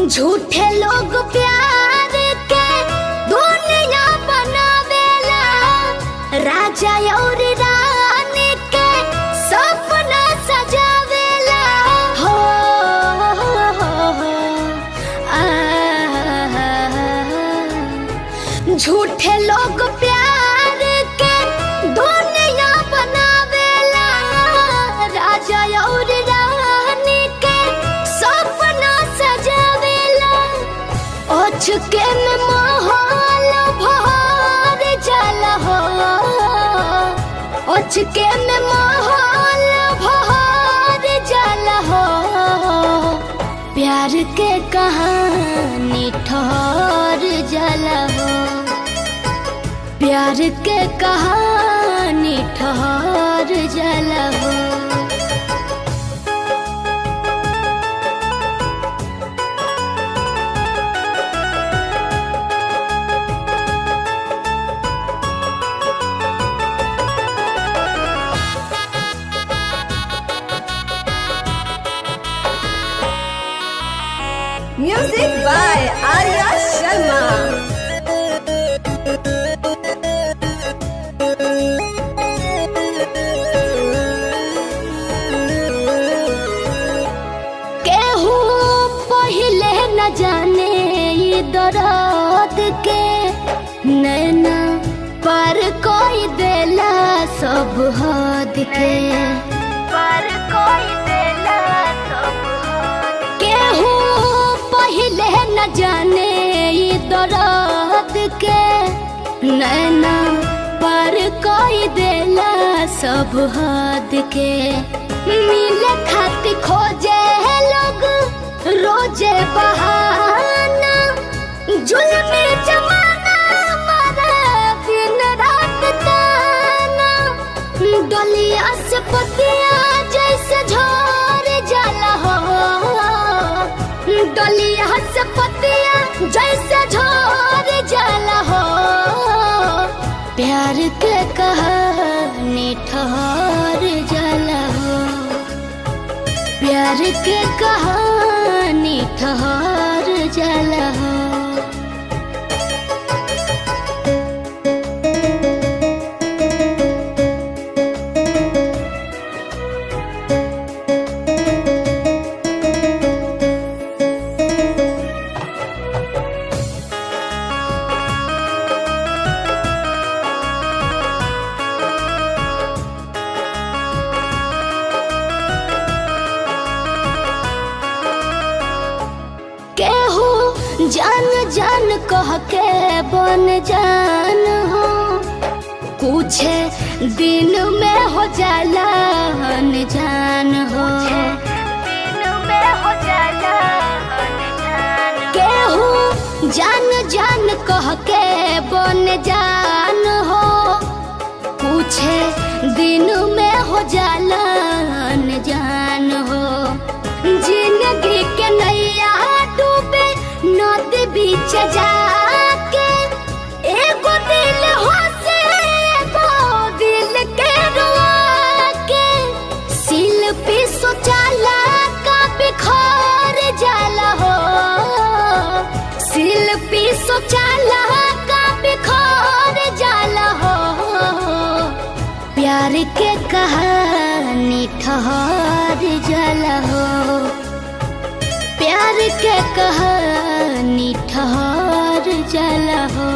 झूठे लोग प्यार के दुनिया बनावेला, राजा और रानी के सपना सजावेला। हो झूठे लोग प्यार के दुनिया बनावेला, राजा और रानी के सपना सजावेला। ओछके में महल भर जाला हो, ओछके में महल भर जाला हो। प्यार के कहानी ठहर जाला हो, प्यार के कहानी ठहर जाला हो। Music by Arya Sharma. केहू पहिले न जाने ये दर्द के, नैना पर कोई देला सब हद के, पर कोई देला सब हद। केहू पहिले न जाने ये दर्द के, नैना पर कोई देला सब हद के। मिले खातिर खोजे लोग रोजे बहाना, जुल्मी जमाना मारे दिन रात ताना। डलिया से पतिया जैसे झड़ जाला हो, डलिया से पतिया जैसे झड़ जाला हो। प्यार के कहानी ठहर जाला हो, प्यार के कहानी ठहर जाला हो। केहू जान जान कह के बन जान हो, कुछ दिन में हो जाला अनजान हो। केहू जान जान कह के बन जान हो, कुछ दिन में हो जाला अनजान हो। जिंदगी के नैया डूबे नदी बीच जाके, एगो दिल हो से एगो दिल के रुआ के। शिल्पी सोचाला का बिखर जाला हो, शिल्पी सोचाला का बिखर जाला हो। प्यार के कहानी ठहर जाला हो, प्यार के कहानी ठहर जाला हो।